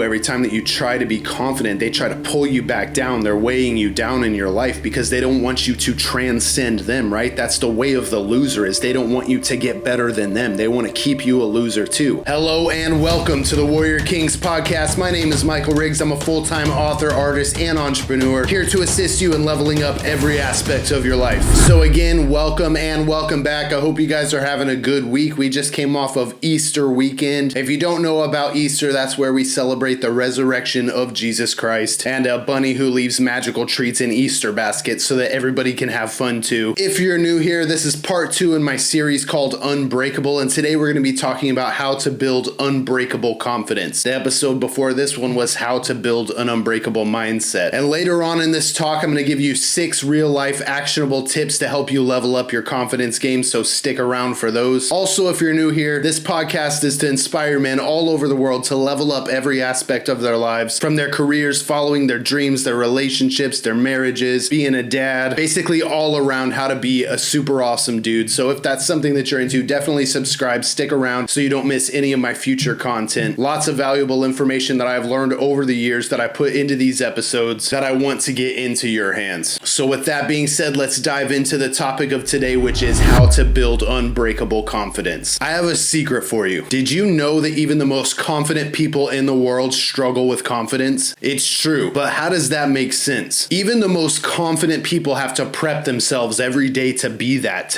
Every time that you try to be confident, they try to pull you back down. They're weighing you down in your life because they don't want you to transcend them, right? That's the way of the loser, is they don't want you to get better than them. They want to keep you a loser too. Hello and welcome to the Warrior Kings podcast. My name is Michael Riggs. I'm a full-time author, artist, and entrepreneur here to assist you in leveling up every aspect of your life. So again, welcome and welcome back. I hope you guys are having a good week. We just came off of Easter weekend. If you don't know about Easter, that's where we celebrate the resurrection of Jesus Christ and a bunny who leaves magical treats in Easter baskets so that everybody can have fun too. If you're new here, this is part 2 in my series called Unbreakable, and today we're going to be talking about how to build unbreakable confidence. The episode before this one was how to build an unbreakable mindset. And later on in this talk, I'm going to give you 6 real-life actionable tips to help you level up your confidence game, so stick around for those. Also, if you're new here, this podcast is to inspire men all over the world to level up every aspect of their lives, from their careers, following their dreams, their relationships, their marriages, being a dad, basically all around how to be a super awesome dude. So if that's something that you're into, definitely subscribe, stick around so you don't miss any of my future content. Lots of valuable information that I've learned over the years that I put into these episodes that I want to get into your hands. So with that being said, let's dive into the topic of today, which is how to build unbreakable confidence. I have a secret for you. Did you know that even the most confident people in the world struggle with confidence? It's true, but how does that make sense? Even the most confident people have to prep themselves every day to be that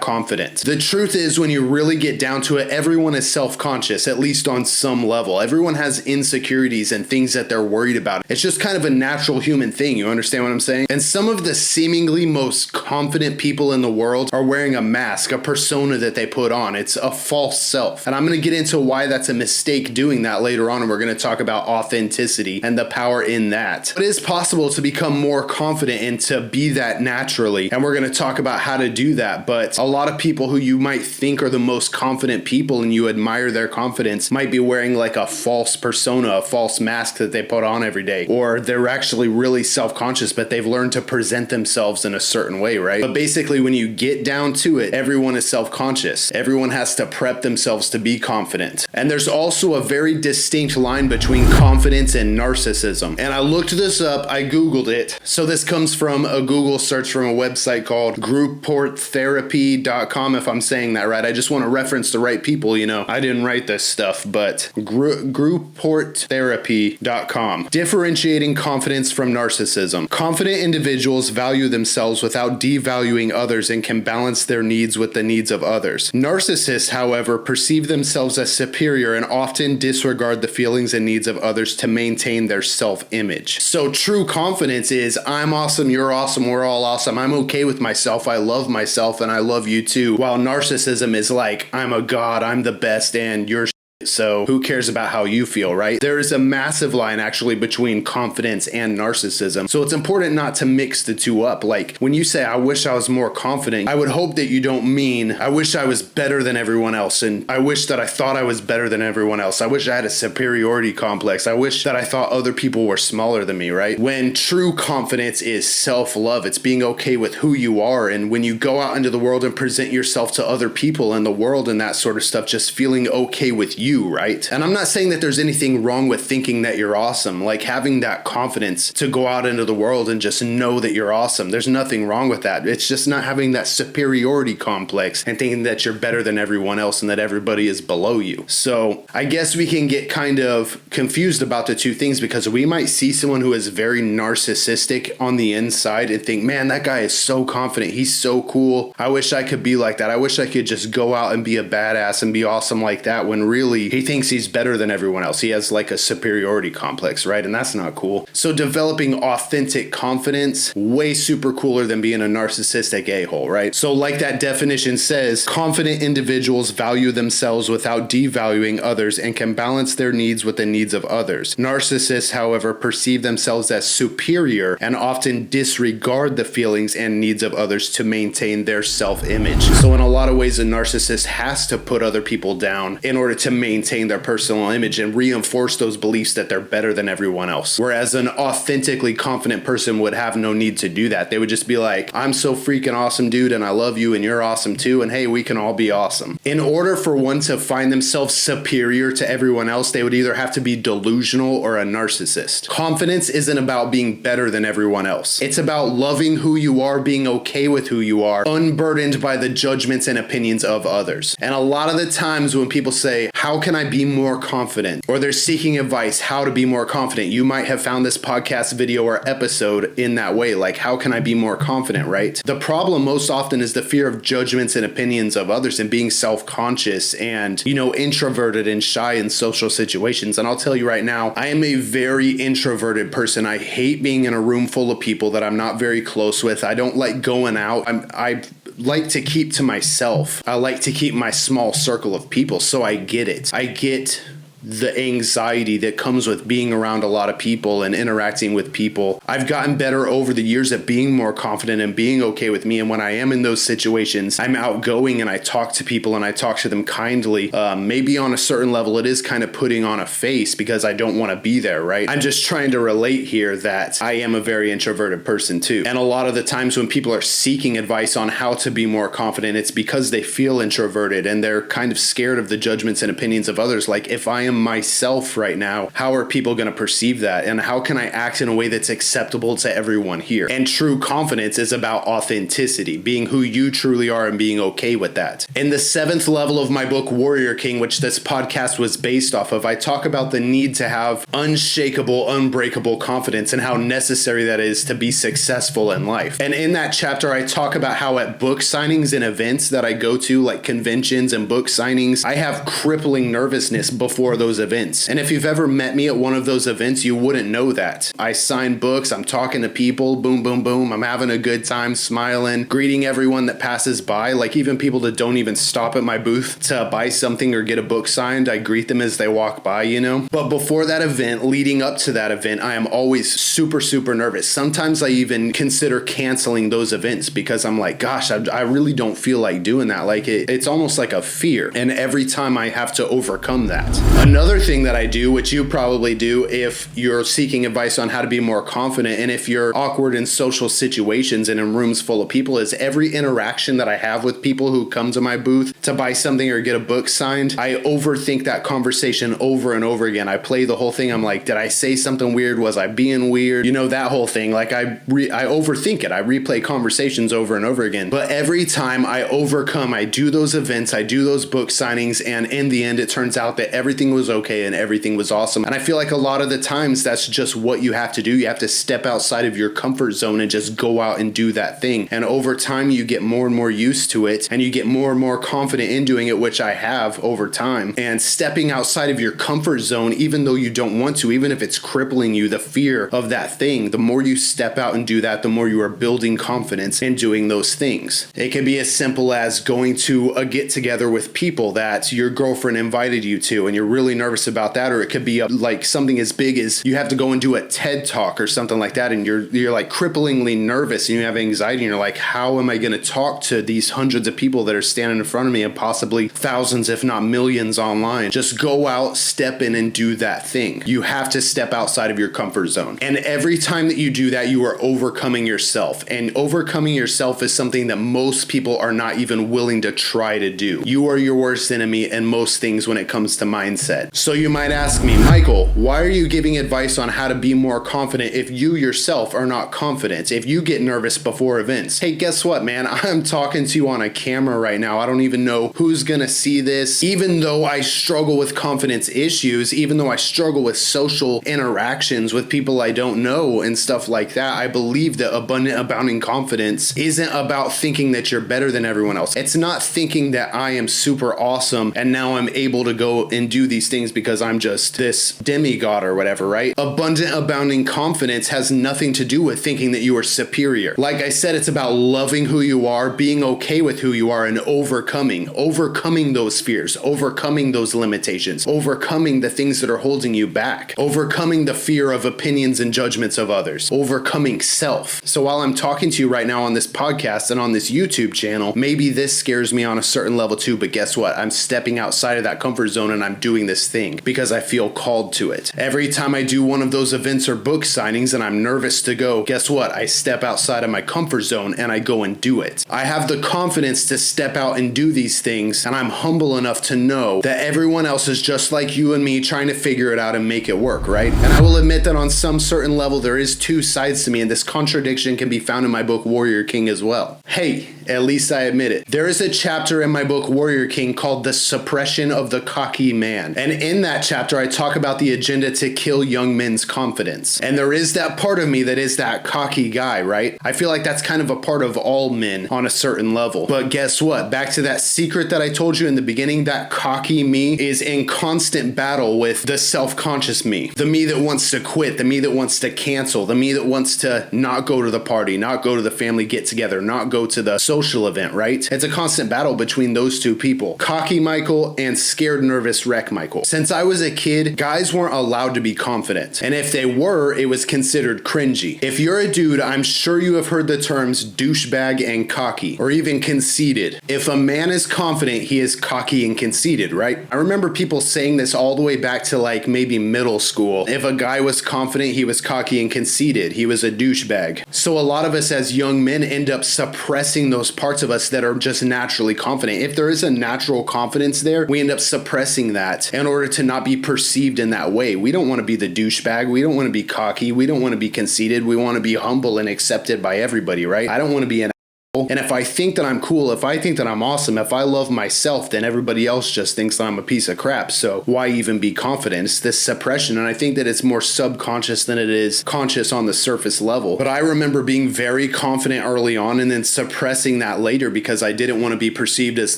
confident. The truth is, when you really get down to it, everyone is self-conscious, at least on some level. Everyone has insecurities and things that they're worried about. It's just kind of a natural human thing. You understand what I'm saying? And some of the seemingly most confident people in the world are wearing a mask, a persona that they put on. It's a false self. And I'm going to get into why that's a mistake doing that later on, and we're going to talk about authenticity and the power in that. It is possible to become more confident and to be that naturally, and we're going to talk about how to do that. But a lot of people who you might think are the most confident people and you admire their confidence might be wearing like a false persona, a false mask that they put on every day, or they're actually really self-conscious, but they've learned to present themselves in a certain way, right? But basically, when you get down to it, everyone is self-conscious. Everyone has to prep themselves to be confident. And there's also a very distinct line between confidence and narcissism. And I looked this up, I Googled it. So this comes from a Google search from a website called grouporttherapy.com, if I'm saying that right. I just want to reference the right people, you know. I didn't write this stuff, but grouporttherapy.com. Differentiating confidence from narcissism. Confident individuals value themselves without devaluing others and can balance their needs with the needs of others. Narcissists, however, perceive themselves as superior and often disregard the feelings and needs of others to maintain their self-image. So true confidence is, I'm awesome, you're awesome, we're all awesome, I'm okay with myself, I love myself, and I love you too. While narcissism is like, I'm a god, I'm the best, and you're so who cares about how you feel, right? There is a massive line actually between confidence and narcissism. So it's important not to mix the two up. Like when you say, I wish I was more confident, I would hope that you don't mean, I wish I was better than everyone else. And I wish that I thought I was better than everyone else. I wish I had a superiority complex. I wish that I thought other people were smaller than me, right? When true confidence is self-love, it's being okay with who you are. And when you go out into the world and present yourself to other people in the world and that sort of stuff, just feeling okay with you, right? And I'm not saying that there's anything wrong with thinking that you're awesome, like having that confidence to go out into the world and just know that you're awesome. There's nothing wrong with that. It's just not having that superiority complex and thinking that you're better than everyone else and that everybody is below you. So I guess we can get kind of confused about the two things because we might see someone who is very narcissistic on the inside and think, man, that guy is so confident. He's so cool. I wish I could be like that. I wish I could just go out and be a badass and be awesome like that, when really he thinks he's better than everyone else. He has like a superiority complex, right? And that's not cool. So developing authentic confidence, way super cooler than being a narcissistic a-hole, right? So like that definition says, confident individuals value themselves without devaluing others and can balance their needs with the needs of others. Narcissists, however, perceive themselves as superior and often disregard the feelings and needs of others to maintain their self-image. So in a lot of ways, a narcissist has to put other people down in order to maintain maintain their personal image and reinforce those beliefs that they're better than everyone else. Whereas an authentically confident person would have no need to do that. They would just be like, I'm so freaking awesome, dude, and I love you, and you're awesome too, and hey, we can all be awesome. In order for one to find themselves superior to everyone else, they would either have to be delusional or a narcissist. Confidence isn't about being better than everyone else. It's about loving who you are, being okay with who you are, unburdened by the judgments and opinions of others. And a lot of the times when people say, how can I be more confident? Or they're seeking advice, how to be more confident. You might have found this podcast video or episode in that way, like, how can I be more confident, right? The problem most often is the fear of judgments and opinions of others and being self-conscious and, introverted and shy in social situations. And I'll tell you right now, I am a very introverted person. I hate being in a room full of people that I'm not very close with. I don't like going out. I like to keep to myself. I like to keep my small circle of people. So I get it. I get the anxiety that comes with being around a lot of people and interacting with people. I've gotten better over the years at being more confident and being okay with me. And when I am in those situations, I'm outgoing and I talk to people and I talk to them kindly. Maybe on a certain level, it is kind of putting on a face because I don't want to be there, right? I'm just trying to relate here that I am a very introverted person too. And a lot of the times when people are seeking advice on how to be more confident, it's because they feel introverted and they're kind of scared of the judgments and opinions of others. Like, if I am myself right now, how are people going to perceive that? And how can I act in a way that's acceptable to everyone here? And true confidence is about authenticity, being who you truly are and being okay with that. In the 7th level of my book, Warrior King, which this podcast was based off of, I talk about the need to have unshakable, unbreakable confidence and how necessary that is to be successful in life. And in that chapter, I talk about how at book signings and events that I go to, like conventions and book signings, I have crippling nervousness before those events. And if you've ever met me at one of those events, you wouldn't know that. I sign books, I'm talking to people, boom, boom, boom. I'm having a good time, smiling, greeting everyone that passes by, like even people that don't even stop at my booth to buy something or get a book signed. I greet them as they walk by, But before that event, leading up to that event, I am always super, super nervous. Sometimes I even consider canceling those events because I'm like, gosh, I really don't feel like doing that. Like it's almost like a fear. And every time I have to overcome that. Another thing that I do, which you probably do if you're seeking advice on how to be more confident and if you're awkward in social situations and in rooms full of people, is every interaction that I have with people who come to my booth to buy something or get a book signed, I overthink that conversation over and over again. I play the whole thing. I'm like, did I say something weird? Was I being weird? That whole thing. Like I overthink it. I replay conversations over and over again. But every time I do those events, I do those book signings, and in the end, it turns out that everything was okay and everything was awesome. And I feel like a lot of the times that's just what you have to do. You have to step outside of your comfort zone and just go out and do that thing. And over time, you get more and more used to it and you get more and more confident in doing it, which I have over time. And stepping outside of your comfort zone, even though you don't want to, even if it's crippling you, the fear of that thing, the more you step out and do that, the more you are building confidence in doing those things. It can be as simple as going to a get together with people that your girlfriend invited you to and you're really nervous about that. Or it could be like something as big as you have to go and do a TED talk or something like that, and you're like cripplingly nervous and you have anxiety and you're like, how am I going to talk to these hundreds of people that are standing in front of me and possibly thousands if not millions online? Just go out, step in and do that thing. You have to step outside of your comfort zone. And every time that you do that, you are overcoming yourself. And overcoming yourself is something that most people are not even willing to try to do. You are your worst enemy in most things when it comes to mindset. So you might ask me, Michael, why are you giving advice on how to be more confident if you yourself are not confident? If you get nervous before events? Hey, guess what, man? I'm talking to you on a camera right now. I don't even know who's gonna see this. Even though I struggle with confidence issues, even though I struggle with social interactions with people I don't know and stuff like that, I believe that abundant, abounding confidence isn't about thinking that you're better than everyone else. It's not thinking that I am super awesome and now I'm able to go and do these things because I'm just this demigod or whatever, right? Abundant, abounding confidence has nothing to do with thinking that you are superior. Like I said, it's about loving who you are, being okay with who you are, and overcoming those fears, overcoming those limitations, overcoming the things that are holding you back, overcoming the fear of opinions and judgments of others, overcoming self. So while I'm talking to you right now on this podcast and on this YouTube channel, maybe this scares me on a certain level too, but guess what? I'm stepping outside of that comfort zone and I'm doing this thing because I feel called to it. Every time I do one of those events or book signings and I'm nervous to go, guess what? I step outside of my comfort zone and I go and do it. I have the confidence to step out and do these things, and I'm humble enough to know that everyone else is just like you and me trying to figure it out and make it work, right? And I will admit that on some certain level there is two sides to me, and this contradiction can be found in my book Warrior King as well. Hey, at least I admit it. There is a chapter in my book Warrior King called The Suppression of the Cocky Man. And in that chapter, I talk about the agenda to kill young men's confidence. And there is that part of me that is that cocky guy, right? I feel like that's kind of a part of all men on a certain level. But guess what? Back to that secret that I told you in the beginning, that cocky me is in constant battle with the self-conscious me. The me that wants to quit, the me that wants to cancel, the me that wants to not go to the party, not go to the family get-together, not go to the social event, right? It's a constant battle between those two people. Cocky Michael and scared, nervous wreck Michael. Since I was a kid, guys weren't allowed to be confident. And if they were, it was considered cringy. If you're a dude, I'm sure you have heard the terms douchebag and cocky, or even conceited. If a man is confident, he is cocky and conceited, right? I remember people saying this all the way back to like maybe middle school. If a guy was confident, he was cocky and conceited. He was a douchebag. So a lot of us as young men end up suppressing those parts of us that are just naturally confident. If there is a natural confidence there, we end up suppressing that in order to not be perceived in that way. We don't want to be the douchebag. We don't want to be cocky. We don't want to be conceited. We want to be humble and accepted by everybody, right? I don't want to be an and if I think that I'm cool, if I think that I'm awesome, if I love myself, then everybody else just thinks that I'm a piece of crap. So why even be confident? It's this suppression. And I think that it's more subconscious than it is conscious on the surface level. But I remember being very confident early on and then suppressing that later because I didn't want to be perceived as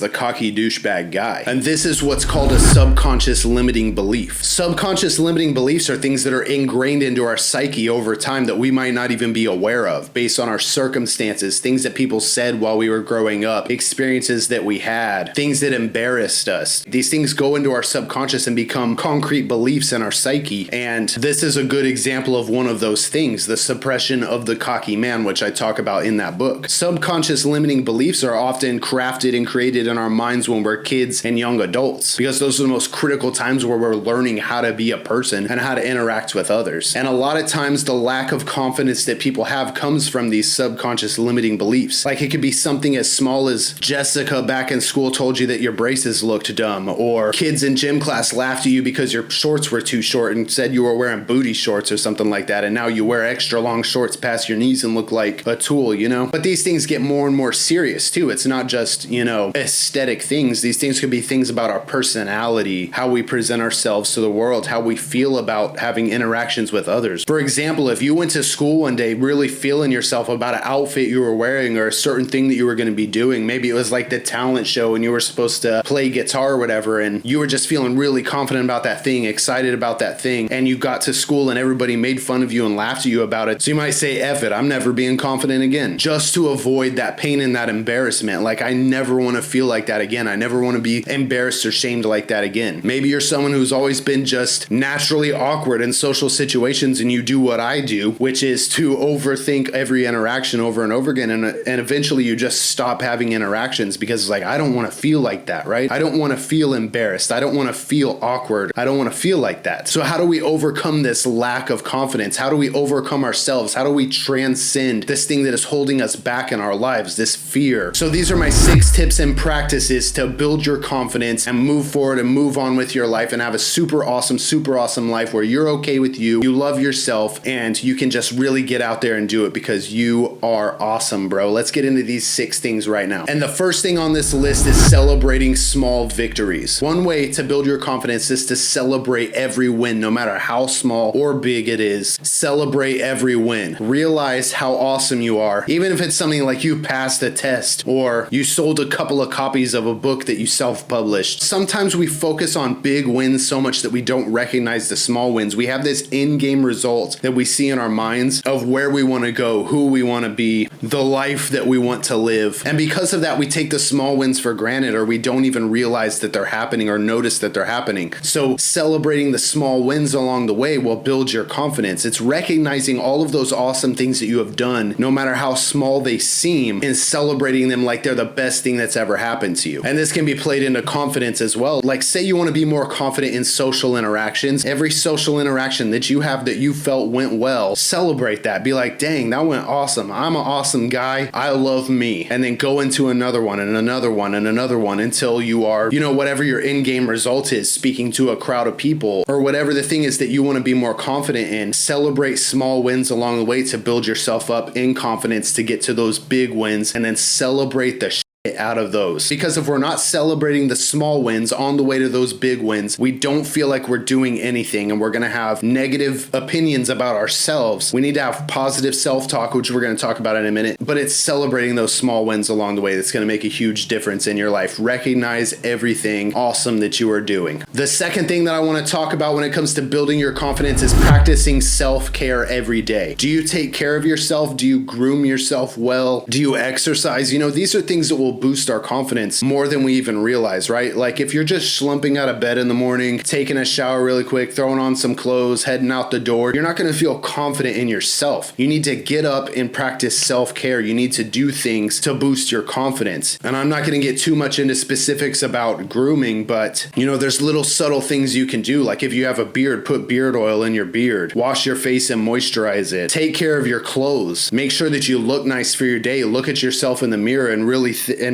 the cocky douchebag guy. And this is what's called a subconscious limiting belief. Subconscious limiting beliefs are things that are ingrained into our psyche over time that we might not even be aware of based on our circumstances, things that people said while we were growing up, experiences that we had, things that embarrassed us. These things go into our subconscious and become concrete beliefs in our psyche. And this is a good example of one of those things, the suppression of the cocky man, which I talk about in that book. Subconscious limiting beliefs are often crafted and created in our minds when we're kids and young adults, because those are the most critical times where we're learning how to be a person and how to interact with others. And a lot of times the lack of confidence that people have comes from these subconscious limiting beliefs. Like it could be something as small as Jessica back in school told you that your braces looked dumb, or kids in gym class laughed at you because your shorts were too short and said you were wearing booty shorts or something like that, and now you wear extra long shorts past your knees and look like a tool, you know? But these things get more and more serious too. It's not just, aesthetic things. These things could be things about our personality, how we present ourselves to the world, how we feel about having interactions with others. For example, if you went to school one day really feeling yourself about an outfit you were wearing or a certain thing that you were going to be doing. Maybe it was like the talent show and you were supposed to play guitar or whatever, and you were just feeling really confident about that thing, excited about that thing, and you got to school and everybody made fun of you and laughed at you about it. So you might say, F it, I'm never being confident again, just to avoid that pain and that embarrassment. Like, I never want to feel like that again. I never want to be embarrassed or shamed like that again. Maybe you're someone who's always been just naturally awkward in social situations and you do what I do, which is to overthink every interaction over and over again, and eventually you just stop having interactions because it's like, I don't want to feel like that, right? I don't want to feel embarrassed. I don't want to feel awkward. I don't want to feel like that. So how do we overcome this lack of confidence? How do we overcome ourselves? How do we transcend this thing that is holding us back in our lives, this fear? So these are my 6 tips and practices to build your confidence and move forward and move on with your life and have a super awesome life where you're okay with you love yourself, and you can just really get out there and do it because you are awesome, bro. Let's get get into these 6 things right now. And the first thing on this list is celebrating small victories. One way to build your confidence is to celebrate every win, no matter how small or big it is. Celebrate every win. Realize how awesome you are. Even if it's something like you passed a test or you sold a couple of copies of a book that you self-published. Sometimes we focus on big wins so much that we don't recognize the small wins. We have this in-game result that we see in our minds of where we want to go, who we want to be, the life that we want to live. And because of that, we take the small wins for granted, or we don't even realize that they're happening or notice that they're happening. So celebrating the small wins along the way will build your confidence. It's recognizing all of those awesome things that you have done, no matter how small they seem, and celebrating them like they're the best thing that's ever happened to you. And this can be played into confidence as well. Like, say you want to be more confident in social interactions. Every social interaction that you have that you felt went well, celebrate that. Be like, dang, that went awesome. I'm an awesome guy. I love me. And then go into another one and another one and another one until you are, whatever your in-game result is, speaking to a crowd of people, or whatever the thing is that you want to be more confident in. Celebrate small wins along the way to build yourself up in confidence to get to those big wins, and then celebrate the out of those. Because if we're not celebrating the small wins on the way to those big wins, we don't feel like we're doing anything, and we're going to have negative opinions about ourselves. We need to have positive self-talk, which we're going to talk about in a minute, but it's celebrating those small wins along the way that's going to make a huge difference in your life. Recognize everything awesome that you are doing. The second thing that I want to talk about when it comes to building your confidence is practicing self-care every day. Do you take care of yourself? Do you groom yourself well? Do you exercise? These are things that will boost our confidence more than we even realize, right? Like, if you're just slumping out of bed in the morning, taking a shower really quick, throwing on some clothes, heading out the door, you're not going to feel confident in yourself. You need to get up and practice self-care. You need to do things to boost your confidence. And I'm not going to get too much into specifics about grooming, but there's little subtle things you can do. Like, if you have a beard, put beard oil in your beard, wash your face and moisturize it, take care of your clothes, make sure that you look nice for your day, look at yourself in the mirror and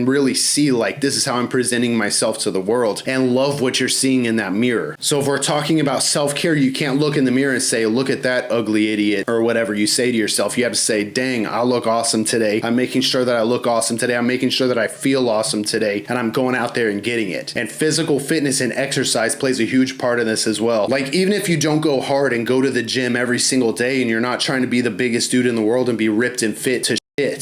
really see, like, this is how I'm presenting myself to the world, and love what you're seeing in that mirror. So if we're talking about self-care, you can't look in the mirror and say, look at that ugly idiot, or whatever you say to yourself. You have to say, dang, I look awesome today. I'm making sure that I look awesome today. I'm making sure that I feel awesome today, and I'm going out there and getting it. And physical fitness and exercise plays a huge part in this as well. Like, even if you don't go hard and go to the gym every single day, and you're not trying to be the biggest dude in the world and be ripped and fit to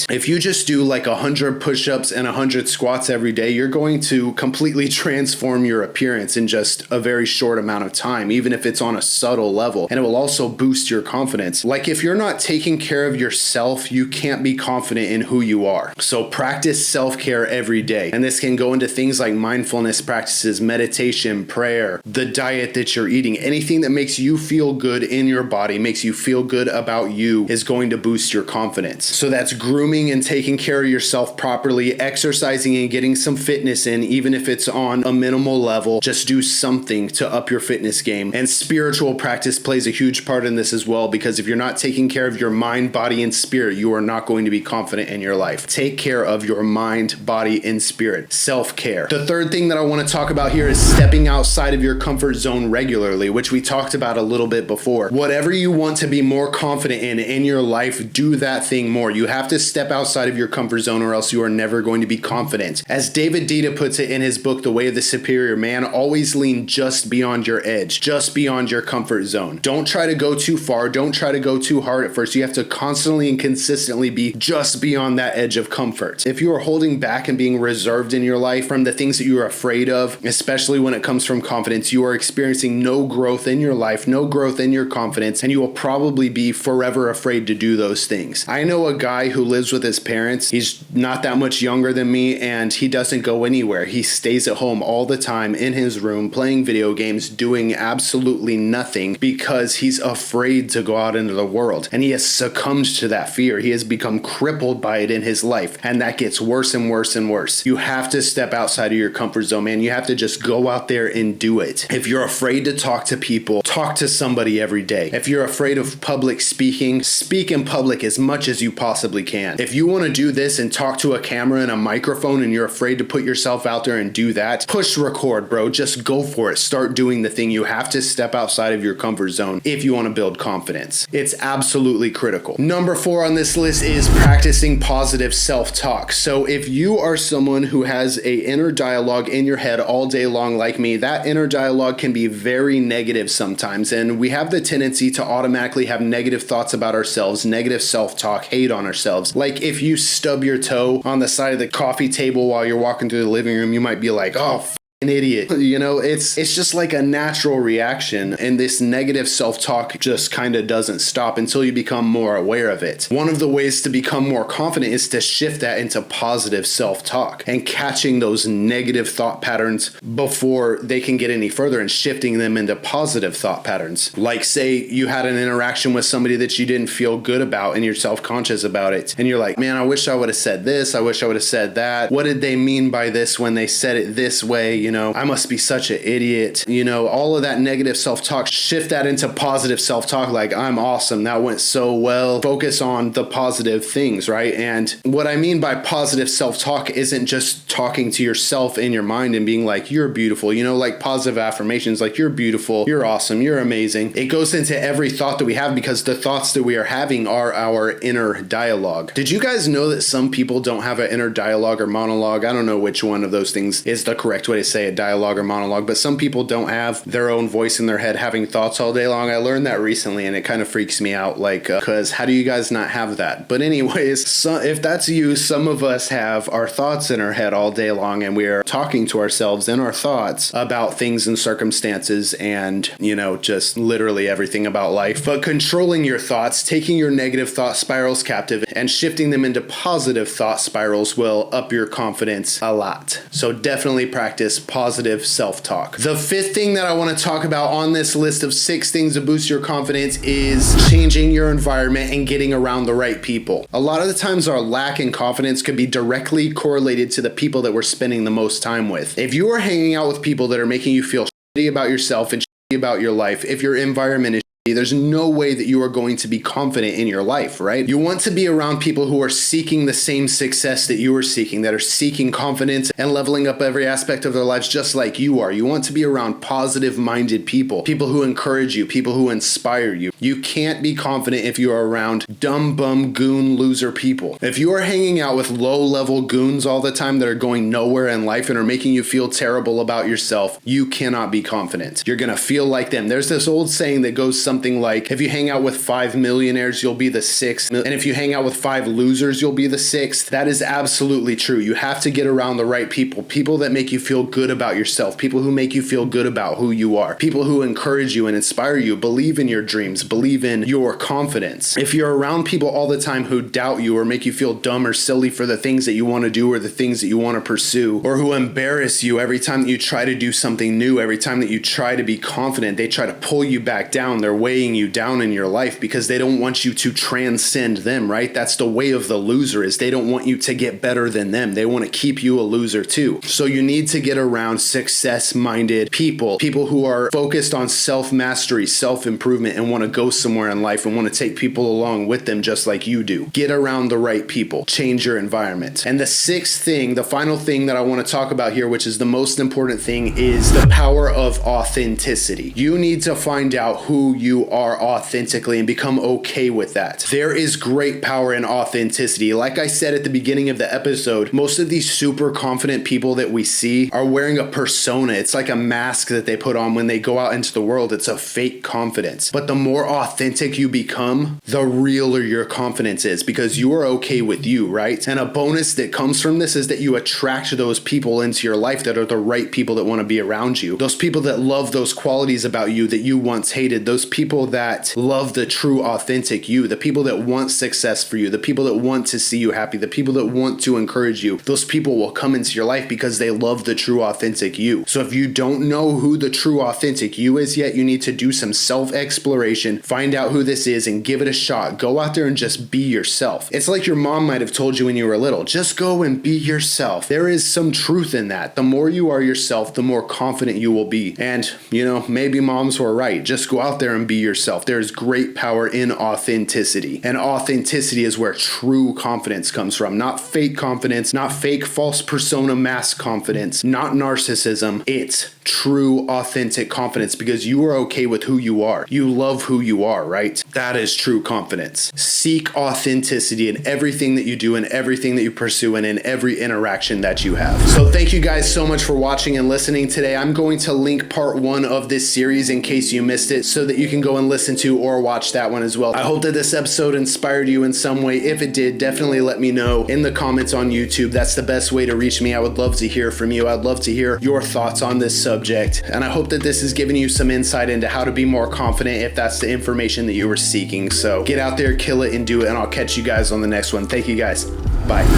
if you just do like 100 push-ups and 100 squats every day, you're going to completely transform your appearance in just a very short amount of time, even if it's on a subtle level. And it will also boost your confidence. Like, if you're not taking care of yourself, you can't be confident in who you are. So practice self-care every day. And this can go into things like mindfulness practices, meditation, prayer, the diet that you're eating. Anything that makes you feel good in your body, makes you feel good about you, is going to boost your confidence. So that's grooming and taking care of yourself properly, exercising and getting some fitness in, even if it's on a minimal level. Just do something to up your fitness game. And spiritual practice plays a huge part in this as well, because if you're not taking care of your mind, body, and spirit, you are not going to be confident in your life. Take care of your mind, body, and spirit. Self-care. The third thing that I want to talk about here is stepping outside of your comfort zone regularly, which we talked about a little bit before. Whatever you want to be more confident in your life, do that thing more. You have to step outside of your comfort zone, or else you are never going to be confident. As David Dita puts it in his book, The Way of the Superior Man, always lean just beyond your edge, just beyond your comfort zone. Don't try to go too far. Don't try to go too hard at first. You have to constantly and consistently be just beyond that edge of comfort. If you are holding back and being reserved in your life from the things that you are afraid of, especially when it comes from confidence, you are experiencing no growth in your life, no growth in your confidence, and you will probably be forever afraid to do those things. I know a guy who lives with his parents. He's not that much younger than me, and he doesn't go anywhere. He stays at home all the time in his room playing video games, doing absolutely nothing because he's afraid to go out into the world. And he has succumbed to that fear. He has become crippled by it in his life, and that gets worse and worse and worse. You have to step outside of your comfort zone, man. You have to just go out there and do it. If you're afraid to talk to people, talk to somebody every day. If you're afraid of public speaking, speak in public as much as you possibly can. If you want to do this and talk to a camera and a microphone and you're afraid to put yourself out there and do that, push record, bro. Just go for it. Start doing the thing. You have to step outside of your comfort zone if you want to build confidence. It's absolutely critical. Number 4 on this list is practicing positive self-talk. So if you are someone who has a inner dialogue in your head all day long like me, that inner dialogue can be very negative sometimes, and we have the tendency to automatically have negative thoughts about ourselves, negative self-talk, hate on ourselves. Like if you stub your toe on the side of the coffee table while you're walking through the living room, you might be like, oh, an idiot. You know, it's just like a natural reaction, and this negative self-talk just kind of doesn't stop until you become more aware of it. One of the ways to become more confident is to shift that into positive self-talk and catching those negative thought patterns before they can get any further and shifting them into positive thought patterns. Like say you had an interaction with somebody that you didn't feel good about and you're self-conscious about it, and you're like, man, I wish I would have said this, I wish I would have said that. What did they mean by this when they said it this way? You know, I must be such an idiot. You know, all of that negative self-talk, shift that into positive self-talk. Like, I'm awesome. That went so well. Focus on the positive things, right? And what I mean by positive self-talk isn't just talking to yourself in your mind and being like, you're beautiful, you know, like positive affirmations, like you're beautiful, you're awesome, you're amazing. It goes into every thought that we have because the thoughts that we are having are our inner dialogue. Did you guys know that some people don't have an inner dialogue or monologue? I don't know which one of those things is the correct way to say a dialogue or monologue, but some people don't have their own voice in their head having thoughts all day long. I learned that recently and it kind of freaks me out, like, because how do you guys not have that? But anyways, if that's you, some of us have our thoughts in our head all day long and we are talking to ourselves in our thoughts about things and circumstances and, you know, just literally everything about life. But controlling your thoughts, taking your negative thought spirals captive and shifting them into positive thought spirals will up your confidence a lot. So definitely practice positive self-talk. The 5th thing that I want to talk about on this list of 6 things to boost your confidence is changing your environment and getting around the right people. A lot of the times our lack in confidence could be directly correlated to the people that we're spending the most time with. If you are hanging out with people that are making you feel shitty about yourself and shitty about your life, if your environment is there's no way that you are going to be confident in your life, right? You want to be around people who are seeking the same success that you are seeking, that are seeking confidence and leveling up every aspect of their lives just like you are. You want to be around positive-minded people, people who encourage you, people who inspire you. You can't be confident if you are around dumb, bum, goon, loser people. If you are hanging out with low-level goons all the time that are going nowhere in life and are making you feel terrible about yourself, you cannot be confident. You're gonna feel like them. There's this old saying that goes something like, if you hang out with 5 millionaires, you'll be the 6th. And if you hang out with 5 losers, you'll be the 6th. That is absolutely true. You have to get around the right people. People that make you feel good about yourself. People who make you feel good about who you are. People who encourage you and inspire you. Believe in your dreams. Believe in your confidence. If you're around people all the time who doubt you or make you feel dumb or silly for the things that you want to do or the things that you want to pursue, or who embarrass you every time that you try to do something new, every time that you try to be confident, they try to pull you back down. They're weighing you down in your life because they don't want you to transcend them, right? That's the way of the loser, is they don't want you to get better than them. They want to keep you a loser too. So you need to get around success-minded people, people who are focused on self-mastery, self-improvement, and want to go somewhere in life and want to take people along with them just like you do. Get around the right people. Change your environment. And the 6th thing, the final thing that I want to talk about here, which is the most important thing, is the power of authenticity. You need to find out who you are authentically and become okay with that. There is great power in authenticity. Like I said at the beginning of the episode, most of these super confident people that we see are wearing a persona. It's like a mask that they put on when they go out into the world. It's a fake confidence. But the more authentic you become, the realer your confidence is because you are okay with you, right? And a bonus that comes from this is that you attract those people into your life that are the right people that want to be around you. Those people that love those qualities about you that you once hated. Those people that love the true authentic you, the people that want success for you, the people that want to see you happy, the people that want to encourage you. Those people will come into your life because they love the true authentic you. So if you don't know who the true authentic you is yet, you need to do some self-exploration, find out who this is and give it a shot. Go out there and just be yourself. It's like your mom might have told you when you were little, just go and be yourself. There is some truth in that. The more you are yourself, the more confident you will be. And, you know, maybe moms were right. Just go out there and be yourself. There's great power in authenticity. And authenticity is where true confidence comes from. Not fake confidence, not fake false persona mask confidence, not narcissism. It's true authentic confidence because you are okay with who you are. You love who you are, right? That is true confidence. Seek authenticity in everything that you do and everything that you pursue and in every interaction that you have. So thank you guys so much for watching and listening today. I'm going to link part 1 of this series in case you missed it so that you can go and listen to or watch that one as well. I hope that this episode inspired you in some way. If it did, definitely let me know in the comments on YouTube. That's the best way to reach me. I would love to hear from you. I'd love to hear your thoughts on this subject. And I hope that this has given you some insight into how to be more confident if that's the information that you were seeking. So get out there, kill it, and do it. And I'll catch you guys on the next one. Thank you guys. Bye.